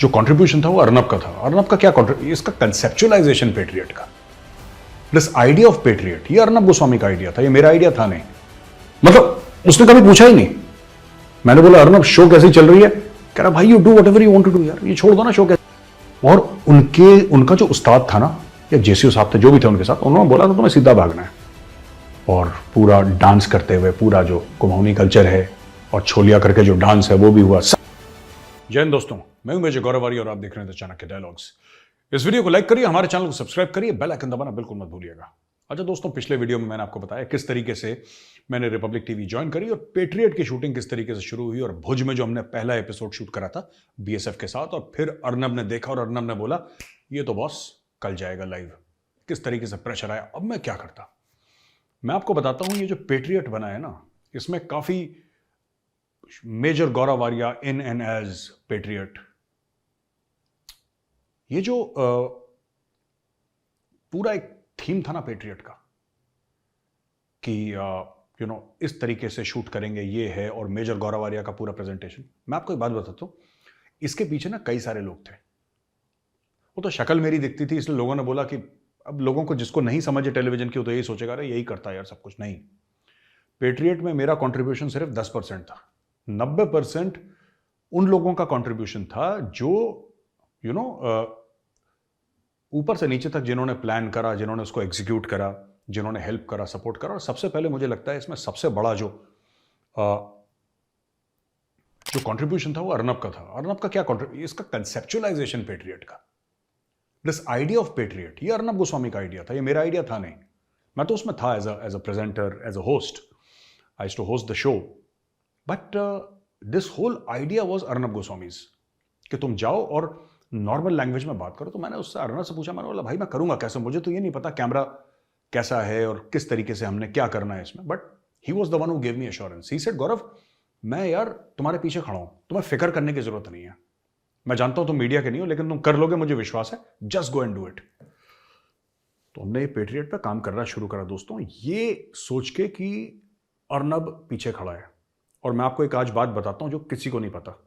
जो कंट्रीब्यूशन था वो अर्नब का था। अर्नब का क्या इसका कंसेप्चुअलाइजेशन पेट्रियट का, दिस आइडिया ऑफ पेट्रियट, ये अर्नब गोस्वामी का आइडिया था, ये मेरा आइडिया था नहीं। मतलब उसने कभी पूछा ही नहीं। मैंने बोला अर्नब शो कैसी चल रही है, कह रहा भाई you do whatever you want to do यार, ये छोड़ दो ना शो कैसे। और उनका जो उस्ताद था ना, या जेसीओ साहब थे जो भी थे उनके साथ, उन्होंने बोला था तुम्हें सीधा भागना है। और पूरा डांस करते हुए, पूरा जो कुमाऊनी कल्चर है और छोलिया करके जो डांस है वो भी हुआ। जय हिंद दोस्तों, मैं हूं मेजर गौरव आर्य और आप देख रहे हैं चाणक्य डायलॉग्स। इस वीडियो को लाइक करिए, हमारे चैनल को सब्सक्राइब करिए, बेल आइकन दबाना बिल्कुल मत भूलिएगा। अच्छा दोस्तों, पिछले वीडियो में मैंने आपको बताया किस तरीके से मैंने रिपब्लिक टीवी ज्वाइन करी और पेट्रियट की शूटिंग किस तरीके से शुरू हुई, और भुज में जो हमने पहला एपिसोड शूट करा था बीएसएफ के साथ, और फिर अर्नब ने देखा और अर्नब ने बोला ये तो बॉस कल जाएगा लाइव। किस तरीके से प्रेशर आया, अब मैं क्या करता, मैं आपको बताता हूं। ये जो पेट्रियट बना है ना, इसमें काफी major Gaurav Arya in and as patriot, ये जो पूरा एक थीम था ना पेट्रियट का कि इस तरीके से शूट करेंगे, ये है, और मेजर गौरव आर्य का पूरा प्रेजेंटेशन। मैं आपको एक बात बताता हूं, इसके पीछे ना कई सारे लोग थे। वो तो शक्ल मेरी दिखती थी इसलिए लोगों ने बोला कि अब लोगों को जिसको नहीं समझे टेलीविजन की, तो यही सोचेगा अरे यही करता है यार सब कुछ। नहीं, पेट्रियट में मेरा कंट्रीब्यूशन सिर्फ 10% था। 90% उन लोगों का कंट्रीब्यूशन था जो ऊपर से नीचे तक जिन्होंने प्लान करा, जिन्होंने उसको एग्जीक्यूट करा, जिन्होंने हेल्प करा, सपोर्ट करा। और सबसे पहले मुझे लगता है इसमें सबसे बड़ा जो कंट्रीब्यूशन था वो अर्नब का था। अर्नब का क्या इसका कंसेप्चुअलाइजेशन पेट्रियट का, दिस आइडिया ऑफ पेट्रियट, ये अर्नब गोस्वामी का आइडिया था, ये मेरा आइडिया था नहीं। मैं तो उसमें था as a presenter, as a host, I used to host the show, but this whole idea was Arnab Goswami's कि तुम जाओ और नॉर्मल लैंग्वेज में बात करो। तो मैंने उससे अर्नब से पूछा, मैंने बोला भाई मैं करूंगा कैसे, मुझे तो ये नहीं पता कैमरा कैसा है और किस तरीके से हमने क्या करना है इसमें। But he was the one who gave me assurance. He said Gaurav मैं यार तुम्हारे पीछे खड़ा हूं, तुम्हें फिक्र करने की जरूरत नहीं है, मैं जानता हूं तुम मीडिया के नहीं हो लेकिन तुम कर लोगे, मुझे विश्वास है, just go and do it. तो हमने ये पेट्रियट पे काम करना शुरू करा दोस्तों, ये सोच के कि अर्नब पीछे खड़ा है। और मैं आपको एक आज बात बताता हूं जो किसी को नहीं पता,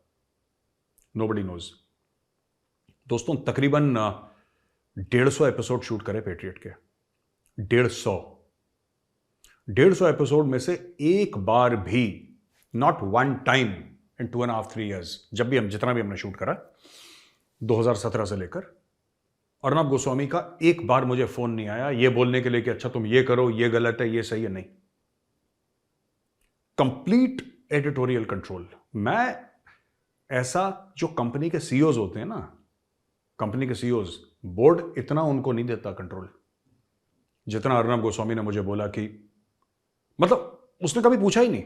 नोबडी नोज। दोस्तों तकरीबन 150 एपिसोड शूट करे पेट्रियट के, 150 एपिसोड में से एक बार भी, not one time in 2.5-3 years, जब भी हम जितना भी हमने शूट करा 2017 से लेकर, अर्नब गोस्वामी का एक बार मुझे फोन नहीं आया ये बोलने के लिए कि अच्छा तुम ये करो, ये गलत है, ये सही है। नहीं, कंप्लीट एडिटोरियल कंट्रोल। मैं ऐसा जो कंपनी के सीईओज होते हैं ना, कंपनी के सीईओज, बोर्ड इतना उनको नहीं देता कंट्रोल जितना अर्नब गोस्वामी ने मुझे बोला कि, मतलब उसने कभी पूछा ही नहीं।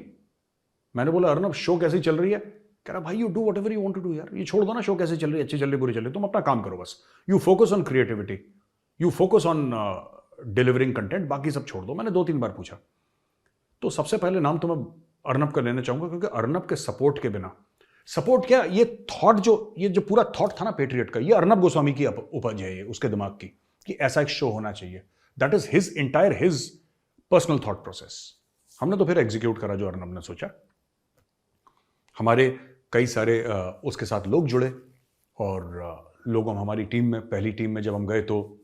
मैंने बोला अर्नब शो कैसी चल रही है, कह रहा भाई you do whatever you want to do यार, ये छोड़ दो ना शो कैसी चल रही है, अच्छी चल रही है बुरी चल रही है, तुम अपना काम करो बस, you focus on creativity, you focus on delivering content, बाकी सब छोड़ दो। मैंने 2-3 बार पूछा। तो सबसे पहले नाम तो मैं अर्नब का लेना चाहूंगा, क्योंकि अर्नब के सपोर्ट के बिना, सपोर्ट क्या, ये थॉट ये जो पूरा थॉट था ना पेट्रियट का, ये अर्नब गोस्वामी की उपज है, ये उसके दिमाग की कि ऐसा एक शो होना चाहिए। That is his entire, his personal thought process. हमने तो फिर एग्जीक्यूट करा जो अर्नब ने सोचा। हमारे कई सारे उसके साथ लोग जुड़े, और लोग हमारी टीम में, पहली टीम में जब हम गए तो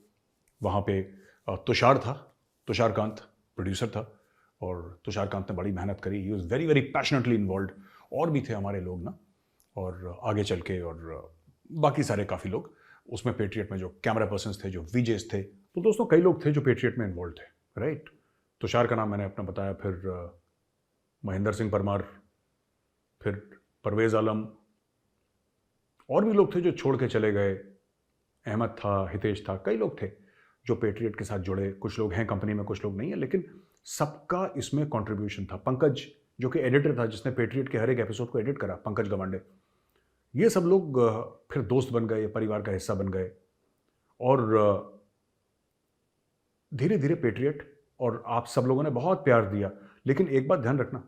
वहाँ पे तुषार था, तुषारकांत प्रोड्यूसर था, और तुषारकांत ने बड़ी मेहनत करी, he was very very passionately involve. और भी थे हमारे लोग ना, और आगे चल के और बाकी सारे काफ़ी लोग उसमें पेट्रियट में, जो कैमरा पर्सन्स थे, जो वीजेस थे, तो दोस्तों कई लोग थे जो पेट्रियट में इन्वॉल्व थे, राइट। तुषार का नाम मैंने अपना बताया, फिर महेंद्र सिंह परमार, फिर परवेज आलम, और भी लोग थे जो छोड़ के चले गए, अहमद था, हितेश था, कई लोग थे जो पेट्रियट के साथ जुड़े। कुछ लोग हैं कंपनी में, कुछ लोग नहीं है, लेकिन सबका इसमें कंट्रीब्यूशन था। पंकज जो कि एडिटर था, जिसने पेट्रियट के हर एक एपिसोड को एडिट करा, पंकज गवांडे, ये सब लोग फिर दोस्त बन गए, परिवार का हिस्सा बन गए। और धीरे धीरे पेट्रियट और आप सब लोगों ने बहुत प्यार दिया। लेकिन एक बात ध्यान रखना,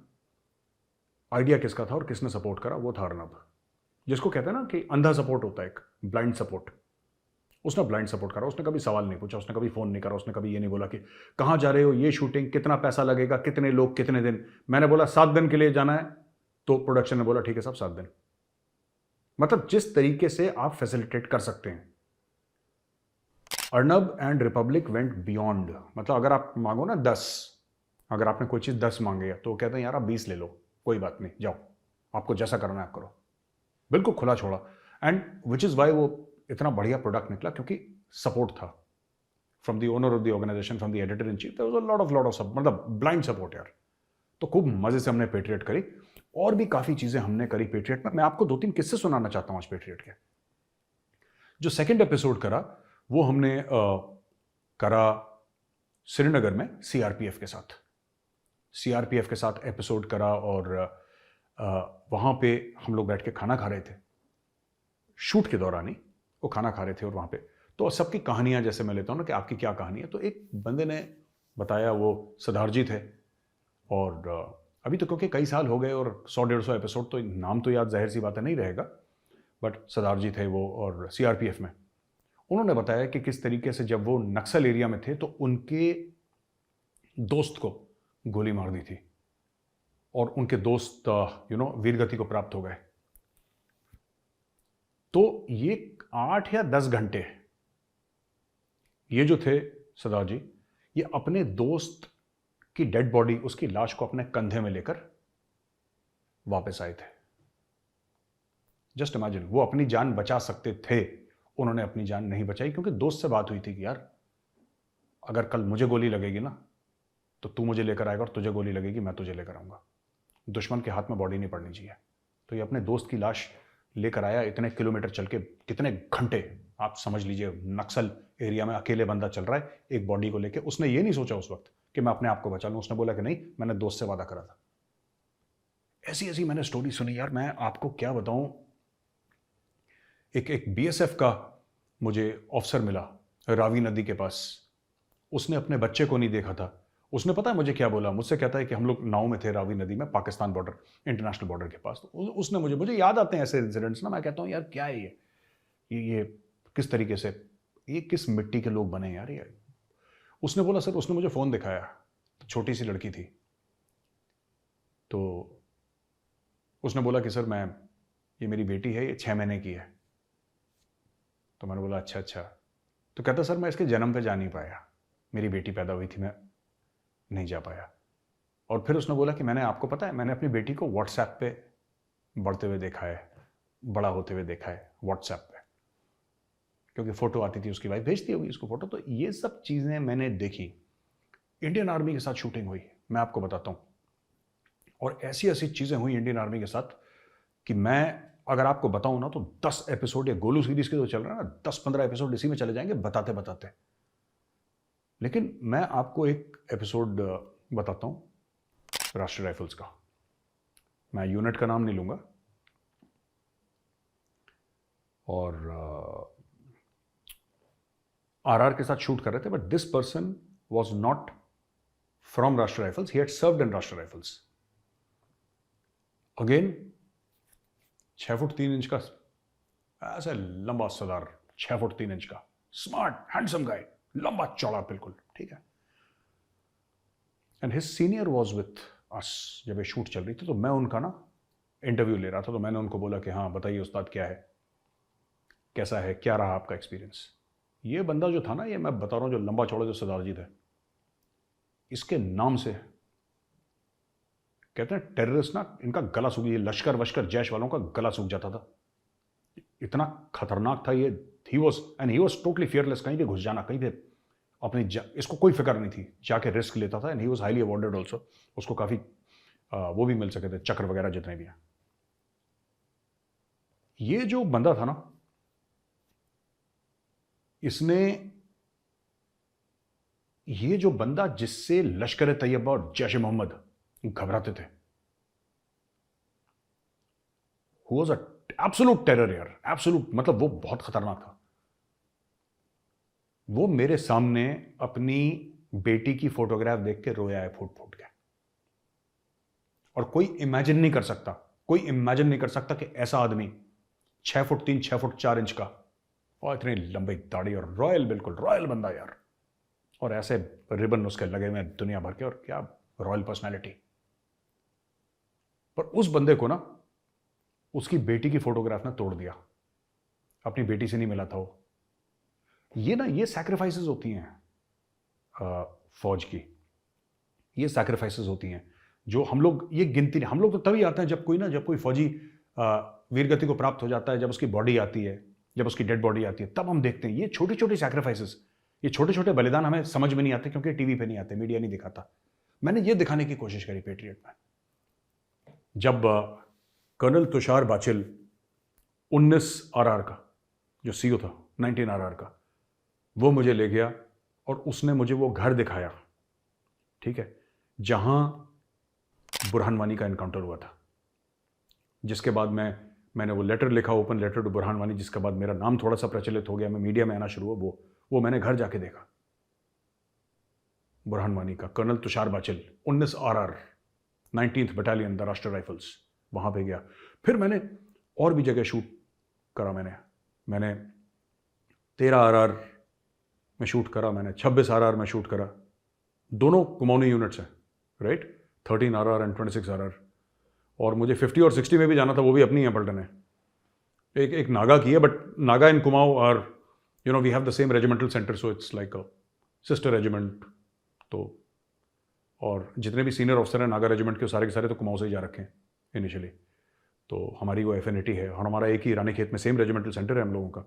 आइडिया किसका था और किसने सपोर्ट करा, वो था अर्नब, जिसको कहते हैं ना कि अंधा सपोर्ट होता है, एक ब्लाइंड सपोर्ट। उसने ब्लाइंड सपोर्ट करा, उसने कभी सवाल नहीं पूछा, उसने कभी फोन नहीं करा, उसने कभी ये नहीं बोला कि कहाँ जा रहे हो, ये शूटिंग, कितना पैसा लगेगा, कितने लोग, कितने दिन। मैंने बोला 7 दिन के लिए जाना है, तो प्रोडक्शन ने बोला ठीक है साहब 7 दिन। मतलब जिस तरीके से आप फैसिलिटेट कर सकते हैं। Arnab and Republic went beyond, मतलब अगर आप मांगो ना 10, अगर आपने कोई चीज़ 10 मांगे तो वो कहते हैं यार आप 20 ले लो, कोई बात नहीं, जाओ, आपको जैसा करना है आप करो, बिल्कुल खुला छोड़ा। एंड विच इज़ वाई वो इतना बढ़िया प्रोडक्ट निकला, क्योंकि सपोर्ट था from the owner of the organisation, from the editor in chief, there was a lot of सब, मतलब ब्लाइंड सपोर्ट यार। तो खूब मजे से हमने पेट्रियट करी, और भी काफ़ी चीज़ें हमने करी पेट्रियट में। मैं आपको 2-3 किस्से सुनाना चाहता हूँ आज पेट्रियट के। जो सेकेंड एपिसोड करा वो हमने करा श्रीनगर में सीआरपीएफ के साथ। सीआरपीएफ के साथ एपिसोड करा, और वहाँ पे हम लोग बैठ के खाना खा रहे थे, शूट के दौरान ही वो खाना खा रहे थे। और वहाँ पे तो सबकी कहानियाँ जैसे मैं लेता हूँ ना कि आपकी क्या कहानी है, तो एक बंदे ने बताया, वो सरदार जी थे, और अभी तो क्योंकि कई साल हो गए और 100-150 एपिसोड, तो नाम तो याद जाहिर सी बात है नहीं रहेगा, बट सरदार जी थे वो, और सीआरपीएफ में उन्होंने बताया कि किस तरीके से जब वो नक्सल एरिया में थे तो उनके दोस्त को गोली मार दी थी, और उनके दोस्त वीरगति को प्राप्त हो गए। तो ये 8 या 10 घंटे ये जो थे सरदार जी, ये अपने दोस्त की डेड बॉडी, उसकी लाश को अपने कंधे में लेकर वापस आए थे। जस्ट इमेजिन, वो अपनी जान बचा सकते थे, उन्होंने अपनी जान नहीं बचाई, क्योंकि दोस्त से बात हुई थी कि यार अगर कल मुझे गोली लगेगी ना तो तू मुझे लेकर आएगा, और तुझे गोली लगेगी मैं तुझे लेकर आऊंगा, दुश्मन के हाथ में बॉडी नहीं पड़नी चाहिए। तो ये अपने दोस्त की लाश लेकर आया, इतने किलोमीटर चल के, कितने घंटे आप समझ लीजिए, नक्सल एरिया में अकेले बंदा चल रहा है एक बॉडी को लेके। उसने ये नहीं सोचा उस वक्त कि मैं अपने आप को बचा लूं, उसने बोला कि नहीं, मैंने दोस्त से वादा करा था। ऐसी ऐसी मैंने स्टोरी सुनी यार, मैं आपको क्या बताऊं। एक बीएसएफ का मुझे ऑफिसर मिला रावी नदी के पास, उसने अपने बच्चे को नहीं देखा था। उसने पता है मुझे क्या बोला, मुझसे कहता है कि हम लोग नाव में थे रावी नदी में, पाकिस्तान बॉर्डर, इंटरनेशनल बॉर्डर के पास। तो उसने मुझे याद आते हैं ऐसे इंसिडेंट्स ना, मैं कहता हूँ यार क्या है ये किस तरीके से, ये किस मिट्टी के लोग बने यार ये। उसने बोला सर, उसने मुझे फ़ोन दिखाया, तो छोटी सी लड़की थी, तो उसने बोला कि सर ये मेरी बेटी है, ये 6 महीने की है। तो मैंने बोला अच्छा अच्छा। तो कहता सर मैं इसके जन्म पे जा नहीं पाया, मेरी बेटी पैदा हुई थी, मैं नहीं जा पाया। और फिर उसने बोला कि मैंने, आपको पता है, मैंने अपनी बेटी को व्हाट्सएप पे बढ़ते हुए देखा है, बड़ा होते हुए देखा है व्हाट्सएप पे, क्योंकि फ़ोटो आती थी, उसकी वाइफ भेजती होगी उसको फ़ोटो। तो ये सब चीज़ें मैंने देखी। इंडियन आर्मी के साथ शूटिंग हुई, मैं आपको बताता हूँ, और ऐसी ऐसी चीज़ें हुई इंडियन आर्मी के साथ कि मैं अगर आपको बताऊं ना तो 10 एपिसोड, या गोलू सीरीज के तो चल रहा है ना, 10-15 एपिसोड इसी में चले जाएंगे बताते बताते। लेकिन मैं आपको एक एपिसोड बताता हूं राष्ट्रीय राइफल्स का। मैं यूनिट का नाम नहीं लूंगा, और आरआर के साथ शूट कर रहे थे, but this person was not from Rashtriya Rifles, he had served in Rashtriya Rifles. Again 6 foot 3 inch का ऐसा लंबा सरदार, 6 फुट 3 इंच का, स्मार्ट हैंडसम गाय, लंबा चौड़ा बिल्कुल, ठीक है। And his senior was with us जब ये शूट चल रही थी, तो मैं उनका ना इंटरव्यू ले रहा था। तो मैंने उनको बोला कि हाँ बताइए उस्ताद, क्या है, कैसा है, क्या रहा आपका एक्सपीरियंस। ये बंदा जो था ना, ये मैं बता रहा हूँ, जो लंबा चौड़ा जो सरदार जी थे, इसके नाम से कहते हैं टेररिस्ट ना, इनका गला सूख, ये लश्कर वश्कर जैश वालों का गला सूख जाता था, इतना खतरनाक था ये। ही वॉज टोटली फियरलेस, कहीं भी घुस जाना, कहीं भी अपनी इसको कोई फिक्र नहीं थी, जाके रिस्क लेता था। And he was highly awarded also, उसको काफ़ी वो भी मिल सके थे, चक्र वगैरह जितने भी हैं। ये जो बंदा था ना, इसने, ये जो बंदा जिससे लश्कर तैयबा और जैश मोहम्मद घबराते थे, who was a absolute terror यार, एब्सोल्यूट, मतलब वो बहुत खतरनाक था। वो मेरे सामने अपनी बेटी की फोटोग्राफ देख के रोया है फूट फूट के। और कोई इमेजिन नहीं कर सकता, कोई इमेजिन नहीं कर सकता कि ऐसा आदमी 6 फुट 3, 6 फुट 4 इंच का, और इतनी लंबी दाढ़ी, और रॉयल, बिल्कुल रॉयल बंदा यार, और ऐसे रिबन उसके लगे हुए दुनिया भर के, और क्या रॉयल पर्सनैलिटी। पर उस बंदे को ना, उसकी बेटी की फोटोग्राफ ने तोड़ दिया, अपनी बेटी से नहीं मिला था वो। ये सैक्रिफाइसेस होती हैं फौज की, ये सैक्रिफाइसेस होती हैं जो हम लोग ये गिनती नहीं। हम लोग तो तभी आते हैं जब कोई फौजी वीरगति को प्राप्त हो जाता है, जब उसकी बॉडी आती है, जब उसकी डेड बॉडी आती है, तब हम देखते हैं ये छोटी छोटी सैक्रिफाइसेस, ये छोटे छोटे बलिदान हमें समझ में नहीं आते क्योंकि टीवी पे नहीं आते, मीडिया नहीं दिखाता। मैंने ये दिखाने की कोशिश करी पेट्रियट में। जब कर्नल तुषार बाचिल 19 RR का जो सीओ था, 19 RR का, वो मुझे ले गया और उसने मुझे वो घर दिखाया, ठीक है, जहां बुरहान वानी का एनकाउंटर हुआ था। जिसके बाद मैंने वो लेटर लिखा, open letter to Burhan Wani, जिसके बाद मेरा नाम थोड़ा सा प्रचलित हो गया, मैं मीडिया में आना शुरू हुआ। वो मैंने घर जाके देखा, बुरहान वानी का, colonel Tushar Bachil, 19 RR, 19th battalion the Rashtriya Rifles, वहां पे गया। फिर मैंने और भी जगह शूट करा। मैंने 13 RR में शूट करा, मैंने 26 RR में शूट करा। दोनों कुमाऊनी यूनिट्स हैं, राइट, 13 RR एंड 26 RR। और मुझे 50 और 60 में भी जाना था, वो भी अपनी है पलटन है। एक नागा की है, but Naga in Kumaon are we have the same regimental centre, so it's like a sister regiment. तो और जितने भी सीनियर ऑफिसर हैं नागा रेजिमेंट के सारे तो कुमाऊं से ही जा रखे हैं इनिशियली। तो हमारी वो एफिनिटी है और हमारा एक ही रानीखेत में सेम रेजिमेंटल सेंटर है हम लोगों का।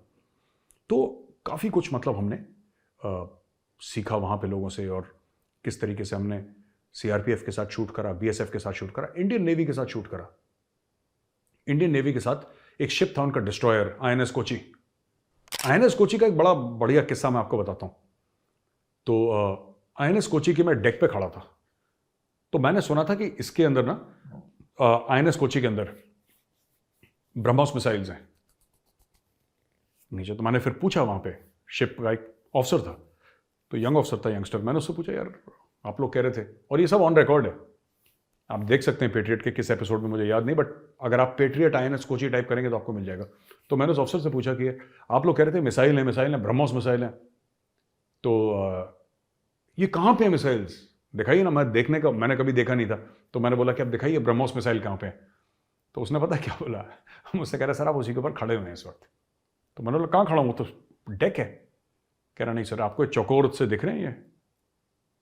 तो काफ़ी कुछ मतलब हमने सीखा वहाँ पे लोगों से, और किस तरीके से हमने CRPF के साथ शूट करा, BSF के साथ शूट करा, इंडियन नेवी के साथ शूट करा। इंडियन नेवी के साथ एक शिप था उनका, destroyer INS Kochi. INS Kochi का एक बड़ा बढ़िया किस्सा मैं आपको बताता हूँ। तो INS कोची की मैं डेक पे खड़ा था, तो मैंने सुना था कि इसके अंदर ना INS कोची के अंदर ब्रह्मोस मिसाइल्स हैं नीचे। तो मैंने फिर पूछा, वहाँ पे शिप का एक ऑफिसर था, तो यंग ऑफिसर था, यंगस्टर। मैंने उससे पूछा, यार आप लोग कह रहे थे, और ये सब ऑन रिकॉर्ड है, आप देख सकते हैं पेट्रियट के किस एपिसोड में, मुझे याद नहीं, बट अगर आप पेट्रियट INS कोची टाइप करेंगे तो आपको मिल जाएगा। तो मैंने उस अफसर से पूछा कि आप लोग कह रहे थे मिसाइल है, ब्रह्मोस मिसाइल है, तो ये कहाँ पे है मिसाइल्स, दिखाइए ना, मैंने कभी देखा नहीं था। तो मैंने बोला कि आप दिखाइए ब्रह्मोस मिसाइल कहाँ पे है। तो उसने पता क्या बोला, मुझसे कह रहा सर आप उसी के ऊपर खड़े हुए हैं इस वक्त। तो मैंने बोला कहाँ खड़ा हूँ, तो डेक है। कह रहा नहीं सर, आपको चौकोर से दिख रहे हैं, ये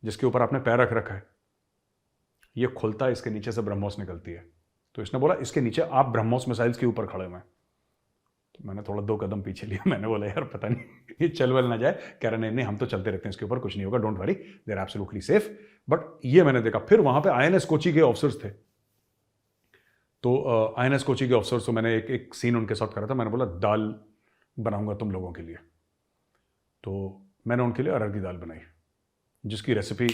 जिसके ऊपर आपने पैर रख रखा है, ये खुलता है, इसके नीचे से ब्रह्मोस निकलती है। तो इसने बोला इसके नीचे आप ब्रह्मोस मिसाइल्स के ऊपर खड़े हुए हैं। तो मैंने थोड़ा 2 कदम पीछे लिया, मैंने बोला यार पता नहीं ये चल वल ना जाए। कह रहा नहीं हम तो चलते रहते हैं इसके ऊपर, कुछ नहीं होगा, don't worry, they are absolutely safe. But ये मैंने देखा। फिर वहां पे INS कोची के ऑफिसर्स थे, तो INS कोची के ऑफिसर्स, तो मैंने एक सीन उनके साथ करा था। मैंने बोला दाल बनाऊंगा तुम लोगों के लिए। तो मैंने उनके लिए अरहर की दाल बनाई, जिसकी रेसिपी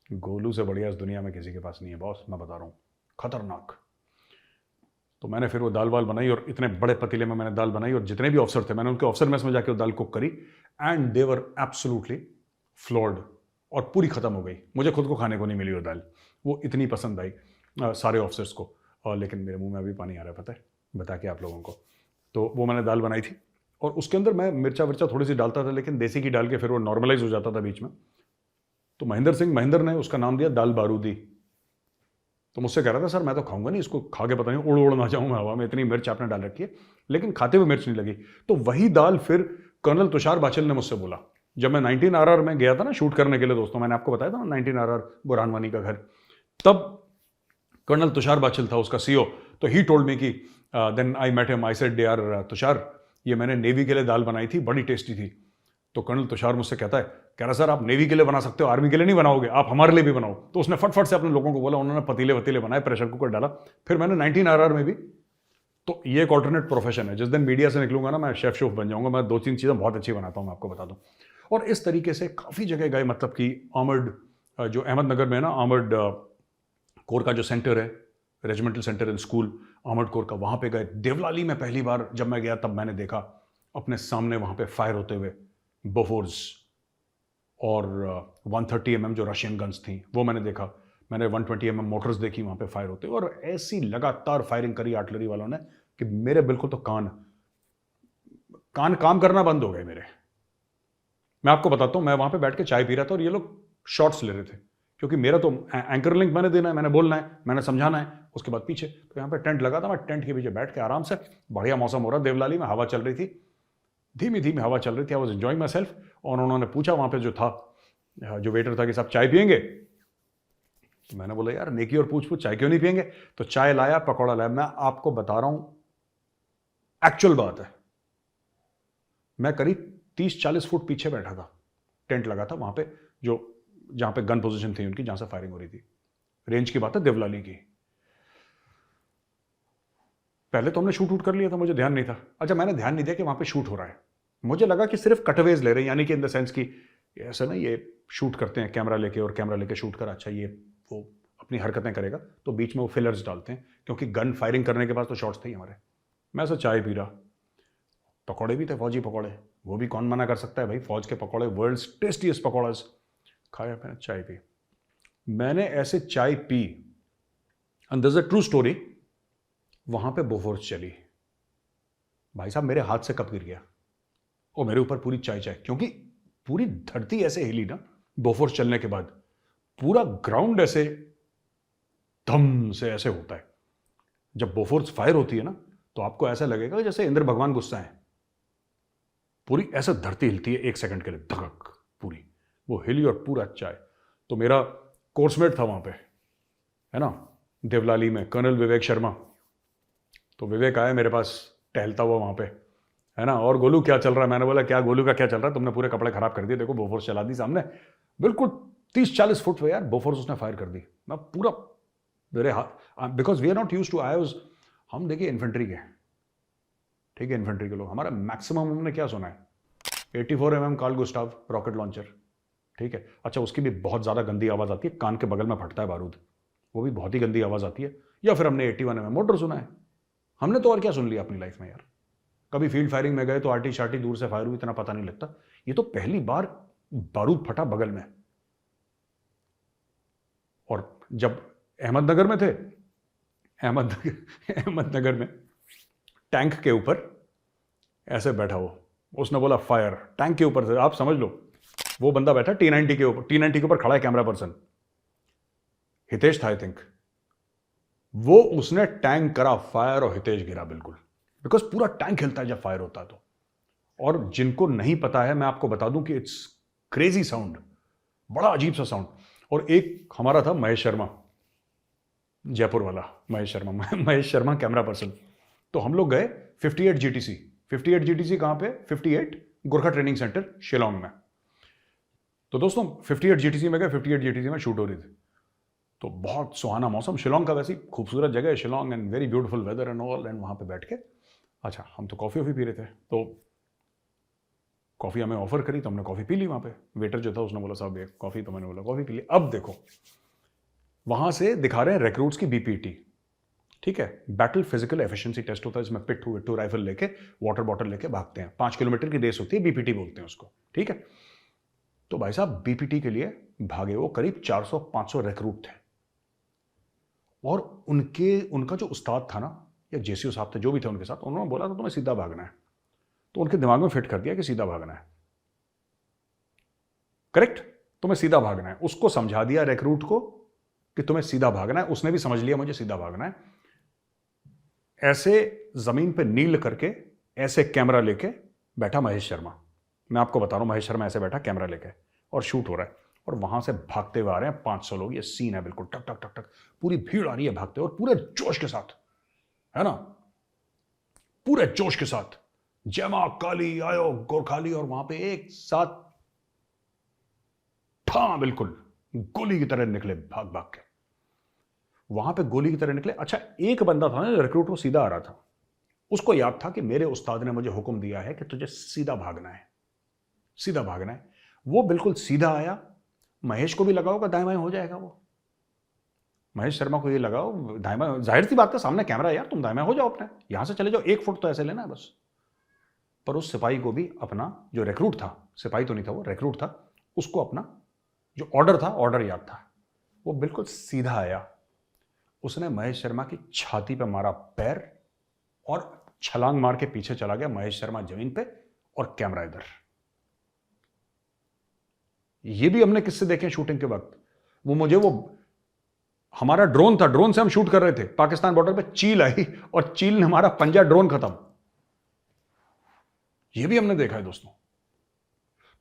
गोलू से बढ़िया इस दुनिया में किसी के पास नहीं है बॉस, मैं बता रहा हूँ, खतरनाक। तो मैंने फिर वो दाल वाल बनाई, और इतने बड़े पतीले में मैंने दाल बनाई, और जितने भी ऑफिसर थे मैंने उनके ऑफिसर मेस में जाके वो दाल कुक करी, and they were absolutely floored, और पूरी खत्म हो गई। मुझे खुद को खाने को नहीं मिली वो दाल, वो इतनी पसंद आई सारे ऑफिसर्स को। और लेकिन मेरे मुंह में अभी पानी आ रहा है, पता है, बता के आप लोगों को। तो वो मैंने दाल बनाई थी, और उसके अंदर मैं मिर्चा विर्चा थोड़ी सी डालता था, लेकिन देसी घी डाल के फिर वो नॉर्मलाइज हो जाता था बीच में। तो महेंद्र ने उसका नाम दिया दाल बारूदी। तो मुझसे कह रहा था सर मैं तो खाऊंगा नहीं इसको, खा के पता नहीं उड़ ना जाऊं मैं हवा में, इतनी मिर्च आपने डाल रखी है। लेकिन खाते हुए मिर्च नहीं लगी। तो वही दाल फिर कर्नल तुषार बाचिल ने मुझसे बोला, जब मैं 19 RR में गया था ना शूट करने के लिए, दोस्तों मैंने आपको बताया था ना 19 RR बुरहान वानी का घर, तब कर्नल तुषार बाचिल था उसका CEO। तो ही टोल्ड मी कि then I met him, I said यार तुषार, ये मैंने नेवी के लिए दाल बनाई थी, बड़ी टेस्टी थी। तो कर्नल तुषार मुझसे कह रहा सर आप नेवी के लिए बना सकते हो, आर्मी के लिए नहीं बनाओगे, आप हमारे लिए भी बनाओ। तो उसने फटफट से अपने लोगों को बोला, उन्होंने पतीले वतीले बनाए, प्रेशर कुकर डाला। फिर मैंने 19 RR में भी, तो ये एक ऑल्टरनेट प्रोफेशन है, जिस दिन मीडिया से निकलूंगा ना मैं शेफ शेफ बन जाऊंगा, मैं 2-3 चीज़ें बहुत अच्छी बनाता हूँ, मैं आपको बता दूँ। और इस तरीके से काफ़ी जगह गए, मतलब कि आर्मर्ड, जो अहमदनगर में है ना आर्मर्ड कोर का जो सेंटर है, regimental centre in school armoured corps का, वहाँ पे गए। देवलाली में पहली बार जब मैं गया तब मैंने देखा अपने सामने वहाँ पे फायर होते हुए बोफोर्स और 130 mm जो रशियन गन्स थी वो मैंने देखा। मैंने 120 mm मोटर्स देखी वहाँ पे फायर होते, और ऐसी लगातार फायरिंग करी आर्टिलरी वालों ने कि मेरे बिल्कुल तो कान काम करना बंद हो गए मेरे। मैं आपको बताता हूँ, मैं वहाँ पे बैठ के चाय पी रहा था और ये लोग शॉट्स ले रहे थे क्योंकि मेरा तो एंकर लिंक मैंने देना है, मैंने बोलना है, मैंने समझाना है, उसके बाद पीछे। तो यहाँ पे टेंट लगा था, मैं टेंट के पीछे बैठ के आराम से, बढ़िया मौसम हो रहा देवलाली में, हवा चल रही थी, धीमी धीमी हवा चल रही थी, I was enjoying my self. और उन्होंने पूछा वहाँ पे जो था, जो वेटर था, कि साहब चाय पियेंगे? तो मैंने बोला यार नेकी और पूछ पूछ, चाय क्यों नहीं पियेंगे? तो चाय लाया, पकौड़ा लाया। मैं आपको बता रहा हूं, एक्चुअल बात है, मैं करीब 30-40 फुट पीछे बैठा था, टेंट लगा था वहां पे, जहां पे गन पोजीशन थी उनकी, जहां से फायरिंग हो रही थी। रेंज की बात है, देवलाली की। पहले तो हमने शूट कर लिया था, मुझे ध्यान नहीं था। अच्छा, मैंने ध्यान नहीं दिया कि वहां पे शूट हो रहा है। मुझे लगा कि सिर्फ कटवेज ले रहे हैं, यानी कि इन द सेंस की ऐसा ना, ये शूट करते हैं कैमरा लेके, और कैमरा लेके शूट कर, अच्छा ये वो अपनी हरकतें करेगा, तो बीच में वो फिलर्स डालते हैं, क्योंकि गन फायरिंग करने के बाद तो शॉट्स थे ही हमारे। मैं ऐसा चाय पी रहा, पकौड़े भी थे, फौजी पकौड़े, वो भी कौन मना कर सकता है भाई, फौज के पकौड़े, वर्ल्ड्स टेस्टीएस्ट पकौड़ास खाया, मैंने चाय पी। मैंने ऐसे चाय P, and this is a true story, वहां पे बोफोर्स चली। भाई साहब मेरे हाथ से कप गिर गया, और मेरे ऊपर पूरी चाय चाय, क्योंकि पूरी धरती ऐसे हिली ना बोफोर्स चलने के बाद, पूरा ग्राउंड ऐसे धम से ऐसे होता है। जब बोफोर्स फायर होती है ना, तो आपको ऐसा लगेगा जैसे इंद्र भगवान गुस्सा है। पूरी ऐसा धरती हिलती है 1 सेकंड के लिए, धड़क पूरी, वो हिली और पूरा चाय। तो मेरा कोर्समेट था वहां पे, है ना, देवलाली में, कर्नल विवेक शर्मा। तो विवेक आया मेरे पास टहलता हुआ वहां पे, है ना, और गोलू क्या चल रहा है? मैंने बोला क्या गोलू का क्या चल रहा है, तुमने पूरे कपड़े खराब कर दिए, देखो बोफोर्स चला दी सामने, बिल्कुल 30-40 फुट पे यार बोफोर्स उसने फायर कर दी। मैं पूरा, मेरे हाथ, because we are not use to आयोज, हम देखिए इन्फेंट्री के, ठीक है, इन्फेंट्री के लोग, हमारा मैक्सिमम हमने क्या सुना है, 84 mm कार्ल गुस्टाव रॉकेट लॉन्चर, ठीक है। अच्छा, उसकी भी बहुत ज़्यादा गंदी आवाज़ आती है, कान के बगल में फटता है बारूद, वो भी बहुत ही गंदी आवाज़ आती है। या फिर हमने 81 mm मोटर सुना है। हमने तो और क्या सुन लिया अपनी लाइफ में यार। कभी फील्ड फायरिंग में गए तो आर्टी शार्टी दूर से फायर हुई, इतना पता नहीं लगता। ये तो पहली बार बारूद फटा बगल में। और जब अहमदनगर में थे, अहमदनगर में टैंक के ऊपर ऐसे बैठा हो, उसने बोला फायर, टैंक के ऊपर से, आप समझ लो वो बंदा बैठा T90 के ऊपर, T90 के ऊपर खड़ा है कैमरा पर्सन, हितेश था आई थिंक, वो उसने टैंक करा फायर और हितेश गिरा बिल्कुल, बिकॉज पूरा टैंक हिलता है जब फायर होता है तो। और जिनको नहीं पता है मैं आपको बता दूं कि इट्स क्रेजी साउंड, बड़ा अजीब सा साउंड। और एक हमारा था महेश शर्मा, जयपुर वाला महेश शर्मा कैमरा पर्सन। तो हम लोग गए 58 GTC। 58 GTC कहां पे? 58 गोरखा ट्रेनिंग सेंटर शिलोंग में। तो दोस्तों 58 GTC में गए, 58 GTC में शूट हो रही थी। तो बहुत सुहाना मौसम, शिलोंग का वैसी खूबसूरत जगह है Shillong, and very beautiful weather and all. And वहां पे बैठ के, अच्छा हम तो कॉफी वॉफी पी रहे थे, तो कॉफी हमें ऑफर करी, तो हमने कॉफी पी ली। वहां पे वेटर जो था उसने बोला साहब एक कॉफी, तो मैंने बोला कॉफी पी ली। अब देखो वहां से दिखा रहे हैं रिक्रूट्स की BPT, ठीक है, बैटल फिजिकल एफिशिएंसी टेस्ट होता है, इसमें पिट्ठू राइफल लेके, वाटर बॉटल लेके भागते हैं, 5 किलोमीटर की रेस होती है, BPT बोलते हैं उसको, ठीक है। तो भाई साहब BPT के लिए भागे वो करीब 400-500 रिक्रूट थे, और उनका जो उस्ताद था ना, या JCO साहब थे, जो भी थे उनके साथ, उन्होंने बोला था तुम्हें सीधा भागना है। तो उनके दिमाग में फिट कर दिया कि सीधा भागना है, करेक्ट, तुम्हें सीधा भागना है। उसको समझा दिया रिक्रूट को कि तुम्हें सीधा भागना है, उसने भी समझ लिया मुझे सीधा भागना है। ऐसे जमीन पे नील करके, ऐसे कैमरा लेके बैठा महेश शर्मा, मैं आपको बता रहा हूं, महेश शर्मा ऐसे बैठा कैमरा लेके, और शूट हो रहा है, और वहां से भागते हुए आ रहे हैं 500 लोग। ये सीन है बिल्कुल, टक टक टक टक, पूरी भीड़ आ रही है भागते, और पूरे जोश के साथ, है ना, पूरे जोश के साथ, जय मां काली आयो गोरखाली, और वहां पे एक साथ बिल्कुल गोली की तरह निकले, भाग भाग के वहां पे गोली की तरह निकले। अच्छा, एक बंदा था ना रिक्रूट, वो सीधा आ रहा था, उसको याद था कि मेरे उस्ताद ने मुझे हुक्म दिया है कि तुझे सीधा भागना है, सीधा भागना है। वो बिल्कुल सीधा आया। महेश को भी लगा होगा दाएं बाएं हो जाएगा, वो महेश शर्मा को ये लगा दाएं बाएं, जाहिर सी बात है सामने कैमरा है यार, तुम दाएं बाएं हो जाओ, अपने यहां से चले जाओ, 1 फुट तो ऐसे लेना है बस। पर उस सिपाही को भी अपना, जो रिक्रूट था, सिपाही तो नहीं था वो, रिक्रूट था, उसको अपना जो ऑर्डर था, ऑर्डर याद था। वो बिल्कुल सीधा आया, उसने महेश शर्मा की छाती पे मारा पैर, और छलांग मार के पीछे चला गया महेश शर्मा जमीन पे, और कैमरा इधर। ये भी हमने किससे देखे शूटिंग के वक्त, वो मुझे वो हमारा ड्रोन था, ड्रोन से हम शूट कर रहे थे, पाकिस्तान बॉर्डर पे चील आई और चील ने हमारा पंजा, ड्रोन खत्म। ये भी हमने देखा है दोस्तों।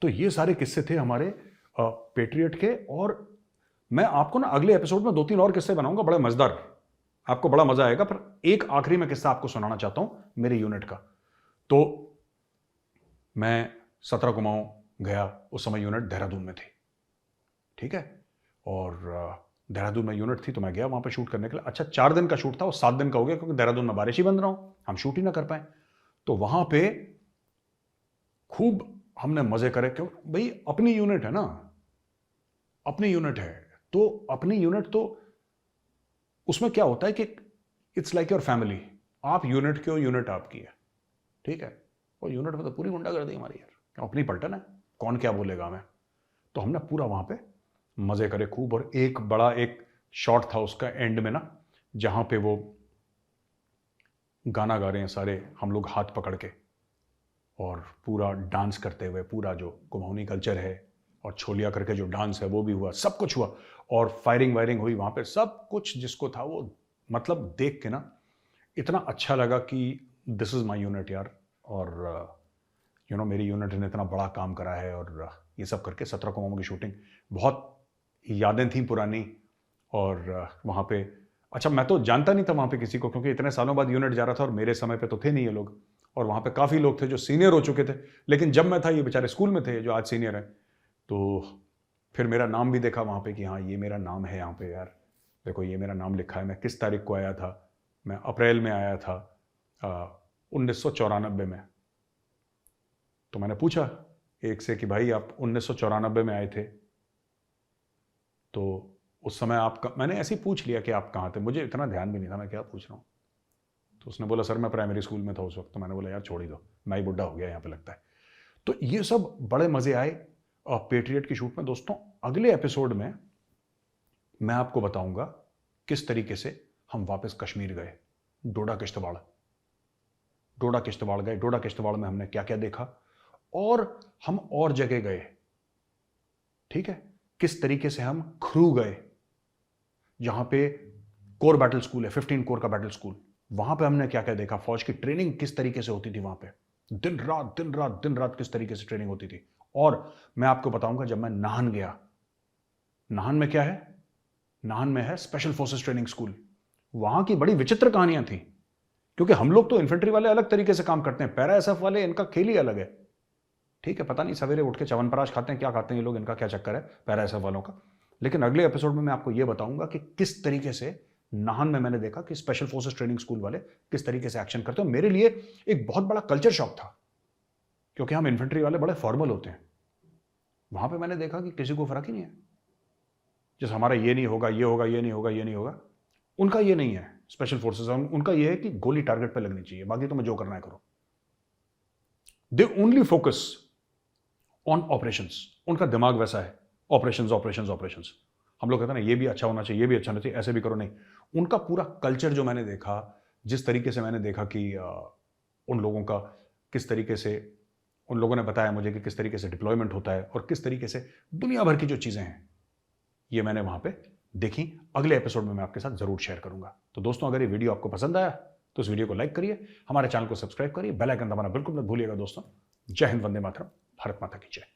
तो ये सारे किस्से थे हमारे पेट्रियट के। और मैं आपको ना अगले एपिसोड में 2-3 और किस्से बनाऊंगा, बड़े मजेदार, आपको बड़ा मजा आएगा। पर एक आखिरी में किस्सा आपको सुनाना चाहता हूं मेरे यूनिट का। तो मैं 17 कुमाऊं गया, उस समय यूनिट देहरादून में थी, ठीक है। और देहरादून में यूनिट थी तो मैं गया वहां पे शूट करने के लिए। अच्छा 4 दिन का शूट था, वो 7 दिन का हो गया क्योंकि देहरादून में बारिश ही बंद रहा हूं, हम शूट ही ना कर पाए। तो वहां पे खूब हमने मजे करे, क्यों भाई अपनी यूनिट है ना, अपनी यूनिट है। तो अपनी यूनिट, तो उसमें क्या होता है कि इट्स लाइक योर फैमिली। आप यूनिट के हो, यूनिट आपकी है, ठीक है। और यूनिट में तो पूरी गुंडागर्दी हमारी यार, अपनी पलटन है, कौन क्या बोलेगा हमें। तो हमने पूरा वहां पे मजे करे खूब। और एक बड़ा एक शॉट था उसका एंड में ना, जहां पे वो गाना गा रहे हैं सारे हम लोग हाथ पकड़ के, और पूरा डांस करते हुए, पूरा जो कुमाऊनी कल्चर है और छोलिया करके जो डांस है वो भी हुआ, सब कुछ हुआ। और फायरिंग वायरिंग हुई वहां पे, सब कुछ जिसको था वो, मतलब देख के ना इतना अच्छा लगा कि दिस इज माई यूनिट यार। और मेरी यूनिट ने इतना बड़ा काम करा है। और ये सब करके 17 कुमाऊं की शूटिंग, बहुत यादें थी पुरानी। और वहाँ पे, अच्छा मैं तो जानता नहीं था वहाँ पे किसी को, क्योंकि इतने सालों बाद यूनिट जा रहा था और मेरे समय पे तो थे नहीं ये लोग। और वहाँ पे काफ़ी लोग थे जो सीनियर हो चुके थे, लेकिन जब मैं था ये बेचारे स्कूल में थे जो आज सीनियर हैं। तो फिर मेरा नाम भी देखा वहाँ पे कि हाँ ये मेरा नाम है यहाँ पे, यार देखो ये मेरा नाम लिखा है। मैं किस तारीख को आया था, मैं अप्रैल में आया था 1994 में। तो मैंने पूछा एक से कि भाई आप 1994 में आए थे, तो उस समय आप, मैंने ऐसे ही पूछ लिया कि आप कहाँ थे, मुझे इतना ध्यान भी नहीं था मैं क्या पूछ रहा हूँ। तो उसने बोला सर मैं प्राइमरी स्कूल में था उस वक्त। तो मैंने बोला यार छोड़ ही दो, मैं ही बुढ़ा हो गया यहाँ पे लगता है। तो ये सब बड़े मजे आए पेट्रियट की शूट में। दोस्तों अगले एपिसोड में मैं आपको बताऊंगा किस तरीके से हम वापस कश्मीर गए, डोडा किश्तवाड़। डोडा किश्तवाड़ गए, डोडा किश्तवाड़ में हमने क्या क्या देखा, और हम और जगह गए, ठीक है। किस तरीके से हम ख्रू गए, जहां पे कोर बैटल स्कूल है, 15 कोर का बैटल स्कूल, वहां पे हमने क्या क्या देखा, फौज की ट्रेनिंग किस तरीके से होती थी वहां पे, दिन रात दिन रात दिन रात किस तरीके से ट्रेनिंग होती थी। और मैं आपको बताऊंगा जब मैं नाहन गया, नाहन में क्या है, नाहन में है स्पेशल फोर्सेस ट्रेनिंग स्कूल। वहां की बड़ी विचित्र कहानियां थी, क्योंकि हम लोग तो इन्फेंट्री वाले अलग तरीके से काम करते हैं, पैरा एसएफ वाले इनका खेल ही अलग है, ठीक है। पता नहीं सवेरे उठ के च्यवनप्राश खाते हैं, क्या खाते हैं ये लोग, इनका क्या चक्कर है पैरा एसएफ वालों का। लेकिन अगले एपिसोड में मैं आपको यह बताऊंगा कि किस तरीके से नाहन में मैंने देखा कि स्पेशल फोर्सेस ट्रेनिंग स्कूल वाले किस तरीके से एक्शन करते हैं। मेरे लिए एक बहुत बड़ा कल्चर शॉक था, क्योंकि हम इन्फेंट्री वाले बड़े फॉर्मल होते हैं। वहां पे मैंने देखा कि किसी को फर्क ही नहीं है, जैसे हमारा ये नहीं होगा, ये होगा, ये नहीं होगा, ये नहीं होगा, उनका ये नहीं है। स्पेशल फोर्सेस उनका ये है कि गोली टारगेट पे लगनी चाहिए, बाकी तुम्हें जो करना है करो। They only focus on operations, उनका दिमाग वैसा है, ऑपरेशंस ऑपरेशंस ऑपरेशंस। हम लोग कहते हैं ना ये भी अच्छा होना चाहिए, ये भी अच्छा होना चाहिए, ऐसे भी करो, नहीं। उनका पूरा कल्चर जो मैंने देखा, जिस तरीके से मैंने देखा कि उन लोगों का किस तरीके से, उन लोगों ने बताया मुझे कि किस तरीके से डिप्लॉयमेंट होता है और किस तरीके से दुनिया भर की जो चीज़ें हैं ये मैंने वहां पे देखी। अगले एपिसोड में मैं आपके साथ जरूर शेयर करूंगा। तो दोस्तों अगर ये वीडियो आपको पसंद आया तो इस वीडियो को लाइक करिए, हमारे चैनल को सब्सक्राइब करिए, बेल आइकन दबाना बिल्कुल मत भूलिएगा दोस्तों। जय हिंद, वंदे मातरम, भारत माता की जय।